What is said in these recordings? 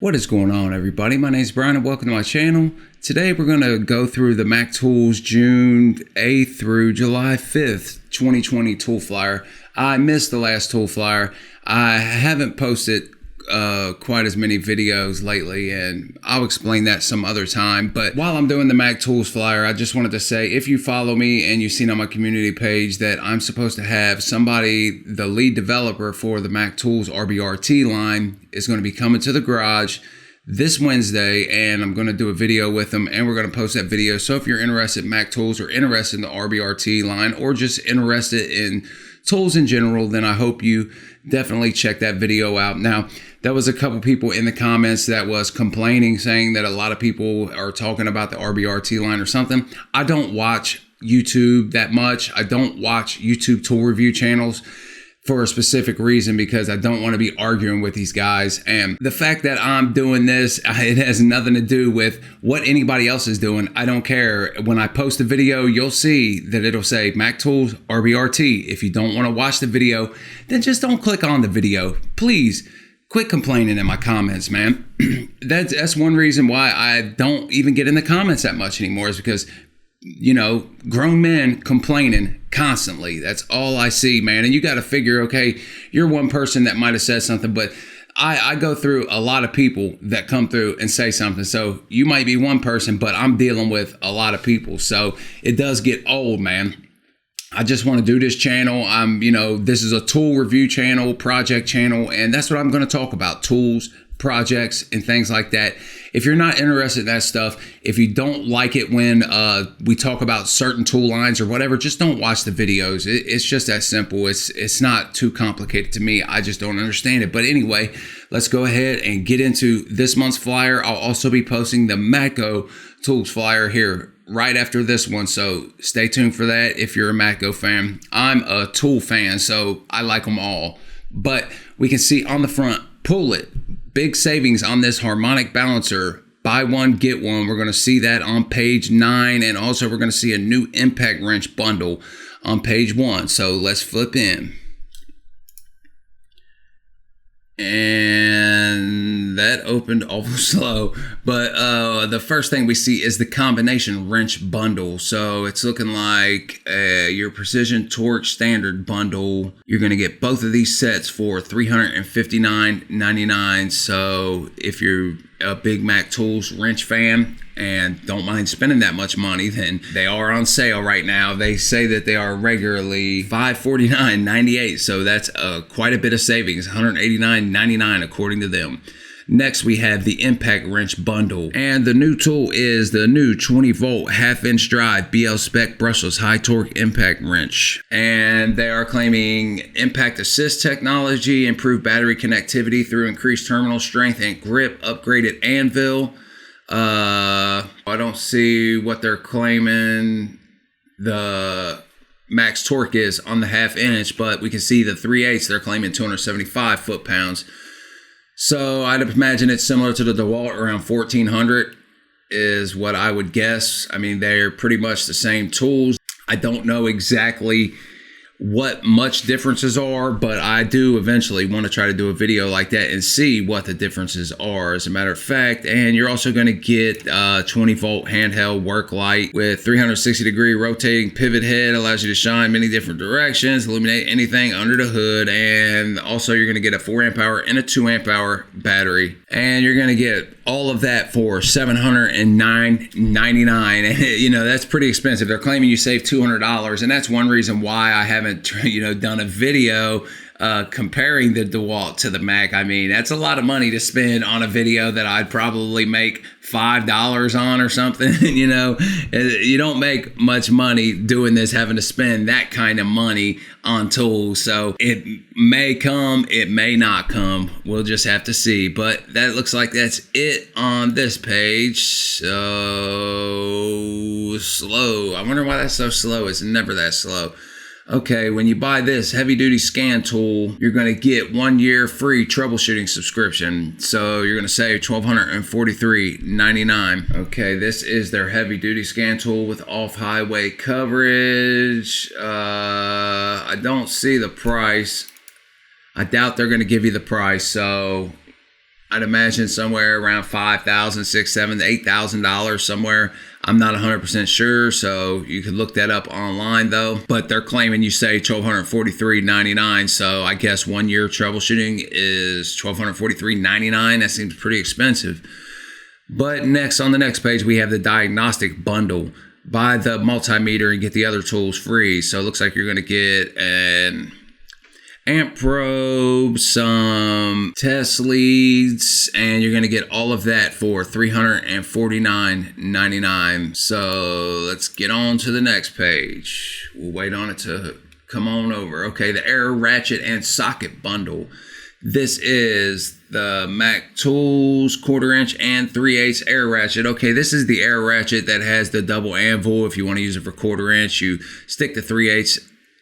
What is going on, everybody? My name is Brian and welcome to my channel. Today we're going to go through the Mac Tools June 8th through July 5th 2020 tool flyer. I missed the last tool flyer. I haven't posted quite as many videos lately, and I'll explain that some other time. But while I'm doing the Mac Tools flyer, I just wanted to say, if you follow me and you've seen on my community page that I'm supposed to have somebody, the lead developer for the Mac Tools RBRT line, is going to be coming to the garage this Wednesday, and I'm going to do a video with them, and we're going to post that video. So if you're interested in Mac Tools or interested in the RBRT line or just interested in tools in general, then I hope you definitely check that video out. Now, there was a couple people in the comments that was complaining, saying that a lot of people are talking about the RBRT line or something. I don't watch YouTube that much. I don't watch YouTube tool review channels for a specific reason, because I don't want to be arguing with these guys. And the fact that I'm doing this, it has nothing to do with what anybody else is doing. I don't care. When I post a video, you'll see that it'll say Mac Tools RBRT. If you don't want to watch the video, then just don't click on the video. Please quit complaining in my comments, man. That's one reason why I don't even get in the comments that much anymore, is because, you know, grown men complaining constantly. That's all I see, man. And you got to figure, okay, you're one person that might have said something, but I go through a lot of people that come through and say something. So you might be one person, but I'm dealing with a lot of people. So it does get old, man. I just want to do this channel. This is a tool review channel, project channel, and that's what I'm going to talk about: tools, projects, and things like that. If you're not interested in that stuff, if you don't like it when we talk about certain tool lines or whatever, just don't watch the videos. It's just that simple. It's not too complicated to me. I just don't understand it. But anyway, let's go ahead and get into this month's flyer. I'll also be posting the Matco Tools flyer here right after this one, so stay tuned for that if you're a Matco fan. I'm a tool fan, so I like them all. But we can see on the front, pull it, big savings on this harmonic balancer. Buy one, get one. We're going to see that on page 9, and also we're going to see a new impact wrench bundle on page 1. So let's flip in. And that opened awful slow, but the first thing we see is the combination wrench bundle. So it's looking like your precision torque standard bundle. You're going to get both of these sets for $359.99. So if you're a big Mac Tools wrench fan and don't mind spending that much money, then they are on sale right now. They say that they are regularly $549.98, so that's quite a bit of savings, $189.99 according to them. Next, we have the impact wrench bundle, and the new tool is the new 20-volt half-inch drive BL Spec brushless high torque impact wrench, and they are claiming impact assist technology, improved battery connectivity through increased terminal strength and grip, upgraded anvil. I don't see what they're claiming the max torque is on the half-inch, but we can see the 3/8 they're claiming 275 foot-pounds. So I'd imagine it's similar to the DeWalt, around 1400 is what I would guess. I mean, they're pretty much the same tools. I don't know exactly what much differences are, but I do eventually want to try to do a video like that and see what the differences are, as a matter of fact. And you're also going to get 20-volt handheld work light with 360-degree rotating pivot head, allows you to shine many different directions, illuminate anything under the hood. And also you're going to get a 4 amp hour and a 2 amp hour battery, and you're going to get all of that for $709.99. And you know, that's pretty expensive. They're claiming you save $200, and that's one reason why I haven't done a video comparing the DeWalt to the Mac. I mean, that's a lot of money to spend on a video that I'd probably make $5 on or something. You don't make much money doing this, having to spend that kind of money on tools. So it may come, it may not come. We'll just have to see. But that looks like that's it on this page. So slow. I wonder why that's so slow. It's never that slow. Okay, when you buy this heavy-duty scan tool, you're going to get 1 year free troubleshooting subscription. So you're going to save $1,243.99. Okay, this is their heavy-duty scan tool with off-highway coverage. I don't see the price. I doubt they're going to give you the price. So I'd imagine somewhere around $5,000, $6,000, $7,000, $8,000 somewhere. I'm not 100% sure, so you can look that up online though. But they're claiming you say $1,243.99, so I guess 1 year troubleshooting is $1,243.99. That seems pretty expensive. But next, on the next page, we have the Diagnostic Bundle. Buy the multimeter and get the other tools free. So it looks like you're going to get an amp probe, some test leads, and you're going to get all of that for $349.99. So let's get on to the next page. We'll wait on it to come on over. Okay, the Air Ratchet and Socket Bundle. This is the Mac Tools 1/4 inch and 3/8 air ratchet. Okay, this is the air ratchet that has the double anvil. If you want to use it for 1/4 inch, you stick the 3/8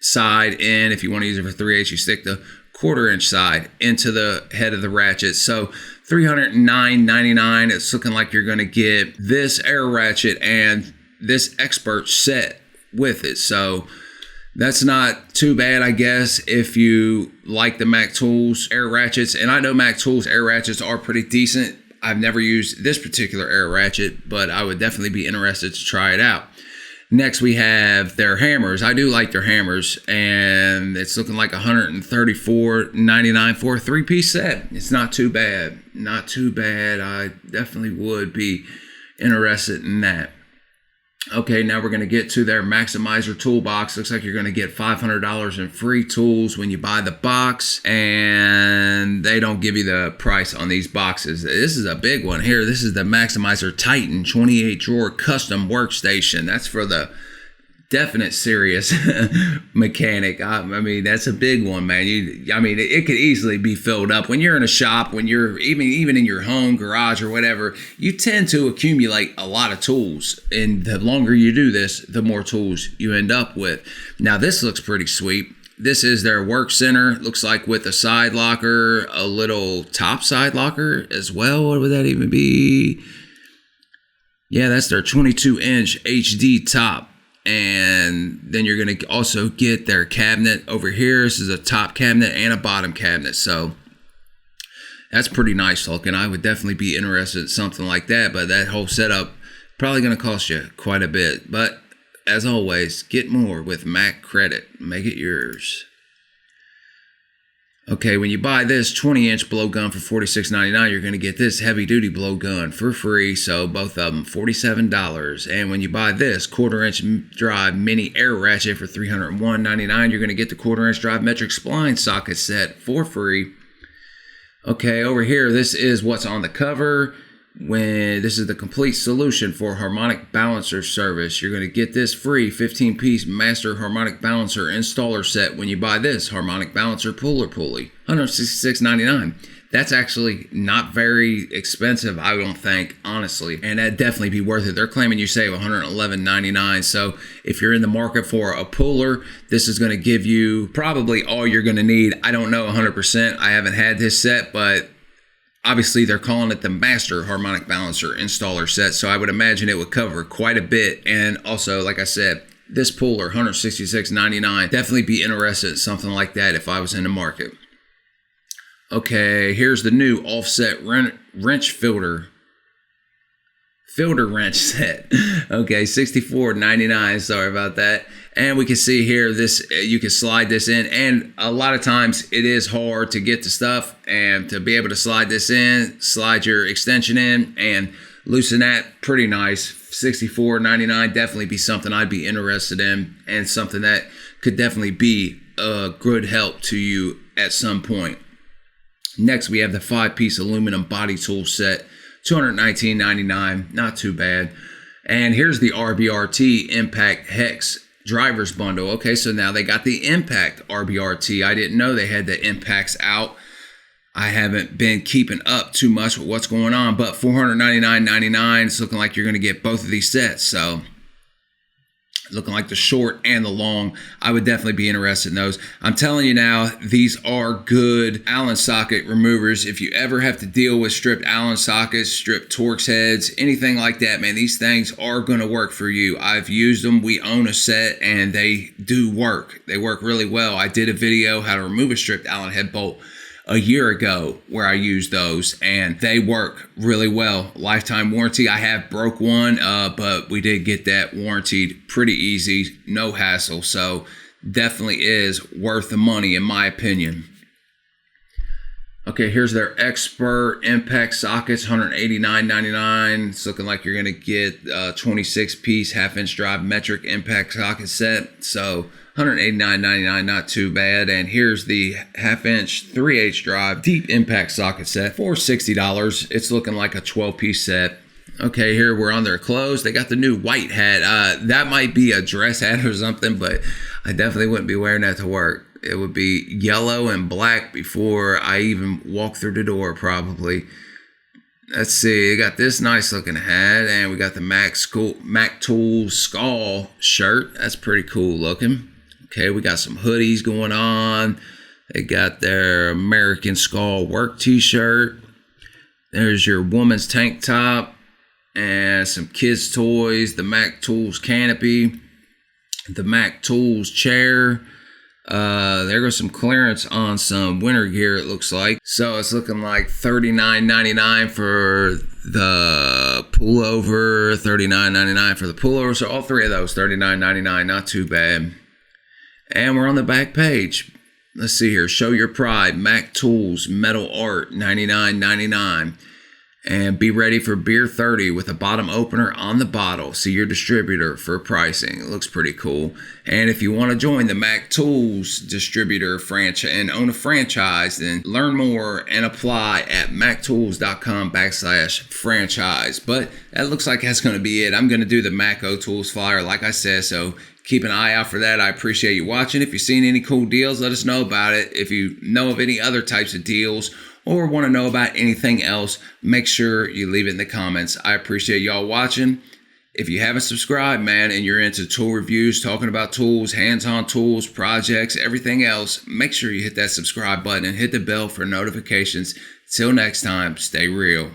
side in. If you want to use it for 3/8, you stick the 1/4 inch side into the head of the ratchet. So $309.99. It's looking like you're going to get this air ratchet and this expert set with it. So that's not too bad, I guess, if you like the Mac Tools air ratchets. And I know Mac Tools air ratchets are pretty decent. I've never used this particular air ratchet, but I would definitely be interested to try it out. Next, we have their hammers. I do like their hammers, and it's looking like $134.99 for a 3-piece set. It's not too bad. Not too bad. I definitely would be interested in that. Okay, now we're going to get to their Maximizer toolbox. Looks like you're going to get $500 in free tools when you buy the box, and they don't give you the price on these boxes. This is a big one here. This is the Maximizer Titan 28 drawer custom workstation. That's for the definite serious mechanic. I mean, that's a big one, man. It could easily be filled up. When you're in a shop, when you're even in your home, garage, or whatever, you tend to accumulate a lot of tools. And the longer you do this, the more tools you end up with. Now, this looks pretty sweet. This is their work center. Looks like with a side locker, a little top side locker as well. What would that even be? Yeah, that's their 22-inch HD top. And then you're going to also get their cabinet over here. This is a top cabinet and a bottom cabinet. So that's pretty nice looking. I would definitely be interested in something like that. But that whole setup probably going to cost you quite a bit. But as always, get more with Mac Credit. Make it yours. Okay, when you buy this 20-inch blowgun for $46.99, you're going to get this heavy-duty blowgun for free. So both of them, $47. And when you buy this 1/4 inch drive mini air ratchet for $301.99, you're going to get the 1/4 inch drive metric spline socket set for free. Okay, over here, this is what's on the cover. This is the complete solution for harmonic balancer service. You're going to get this free 15-piece master harmonic balancer installer set when you buy this harmonic balancer puller pulley, $166.99. That's actually not very expensive, I don't think, honestly, and that'd definitely be worth it. They're claiming you save $111.99. So if you're in the market for a puller, this is going to give you probably all you're going to need. I don't know 100%. I haven't had this set, but obviously, they're calling it the Master Harmonic Balancer Installer Set, so I would imagine it would cover quite a bit. And also, like I said, this puller, $166.99. Definitely be interested in something like that if I was in the market. Okay, here's the new offset wrench filter wrench set. Okay, $64.99. Sorry about that. And we can see here, this you can slide this in, and a lot of times it is hard to get the stuff, and to be able to slide this in, slide your extension in, and loosen that, pretty nice. $64.99, definitely be something I'd be interested in, and something that could definitely be a good help to you at some point. Next, we have the 5-piece aluminum body tool set, $219.99, not too bad. And here's the RBRT Impact Hex Drivers Bundle. Okay, so now they got the Impact RBRT. I didn't know they had the Impacts out. I haven't been keeping up too much with what's going on, but $499.99. It's looking like you're going to get both of these sets. So looking like the short and the long, I would definitely be interested in those. I'm telling you now, these are good Allen socket removers. If you ever have to deal with stripped Allen sockets, stripped Torx heads, anything like that, man, these things are going to work for you. I've used them. We own a set, and they do work. They work really well. I did a video how to remove a stripped Allen head bolt a year ago where I used those, and they work really well. Lifetime warranty. I have broke one, but we did get that warranted pretty easy, no hassle. So definitely is worth the money in my opinion. Okay, here's their expert impact sockets, $189.99. It's looking like you're going to get a 26-piece half-inch drive metric impact socket set. So $189.99, not too bad. And here's the half-inch 3/8 drive deep impact socket set for $60. It's looking like a 12-piece set. Okay, here we're on their clothes. They got the new white hat. That might be a dress hat or something, but I definitely wouldn't be wearing that to work. It would be yellow and black before I even walk through the door, probably. Let's see. They got this nice looking hat, and we got the Mac Tools Skull shirt. That's pretty cool looking. Okay, we got some hoodies going on. They got their American Skull work t-shirt. There's your woman's tank top and some kids' toys. The Mac Tools canopy. The Mac Tools chair. There goes some clearance on some winter gear, it looks like. So it's looking like $39.99 for the pullover, $39.99 for the pullover. So all three of those, $39.99, not too bad. And we're on the back page. Let's see here. Show your pride. Mac Tools Metal Art, $99.99. And be ready for Beer 30 with a bottom opener on the bottle. See your distributor for pricing. It looks pretty cool. And if you want to join the Mac Tools distributor franchise and own a franchise, then learn more and apply at mactools.com/franchise. But that looks like that's going to be it. I'm going to do the Mac O-Tools flyer, like I said, so keep an eye out for that. I appreciate you watching. If you've seen any cool deals, let us know about it. If you know of any other types of deals or want to know about anything else, make sure you leave it in the comments. I appreciate y'all watching. If you haven't subscribed, man, and you're into tool reviews, talking about tools, hands-on tools, projects, everything else, make sure you hit that subscribe button and hit the bell for notifications. Till next time, stay real.